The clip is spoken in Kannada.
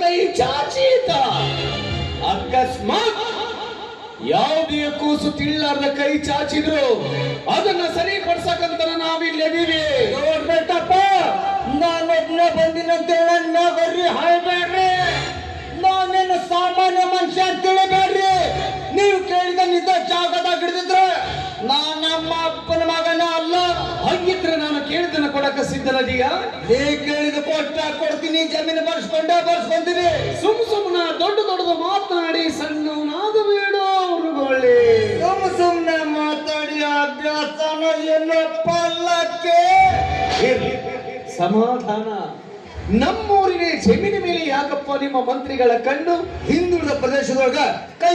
ಕೈ ಚಾಚೀತ. ಅಕಸ್ಮಾತ್ ಯಾವುದೇ ಕೂಸು ತಿಳ್ಳಾರ್ದ ಕೈ ಚಾಚಿದ್ರು ಅದನ್ನ ಸರಿಪಡಿಸಕಂತ ನಾವಿಲ್ಲದೀವಿ. ನೋಡ್ಬೇಕಪ್ಪ, ನಾನೊಬ್ನೇ ಬಂದಿನಂತೇಳಿ ನನ್ನ ಬರ್ರಿ ಹಾಯ್ಬೇಡ್ರಿ. ನಾನೇನು ಸಾಮಾನ್ಯ ಮನುಷ್ಯ ಅಂತ ತಿಳಿಬೇಡ್ರಿ. ನೀವು ಕೇಳಿದ ನಿಜ ಜಾಗದಾಗ ಹಿಡಿದಿದ್ರೆ ನಮ್ಮ ಅಪ್ಪನ ಮಗನ ಅಲ್ಲ. ಹಂಗಿದ್ರೆ ನಾನು ಕೇಳಿದ್ದನ್ನ ಕೊಡಕ ಸಿದ್ಧನದೀಗ. ನೀ ಕೇಳಿದ ಕೊಡ್ತೀನಿ, ಜಮೀನು ಬರ್ಸ್ಕೊಂತೀನಿ. ಸುಮ್ಮನ ದೊಡ್ಡದು ಮಾತನಾಡಿ ಸಣ್ಣವನಾಗಬೇಡ ಅವರುಗಳೇ. ಸುಮ್ಮನೆ ಮಾತಾಡಿ ಅಭ್ಯಾಸನ ಏನು ಪಲ್ಲಕ್ಕೆ. ಸಮಾಧಾನ. ನಮ್ಮೂರಿನ ಜಮೀನಿನ ಮೇಲೆ ಯಾಕಪ್ಪ ನಿಮ್ಮ ಮಂತ್ರಿಗಳ ಕಣ್ಣು? ಹಿಂದುಳಿದ ಪ್ರದೇಶದೊಳಗ ಕೈ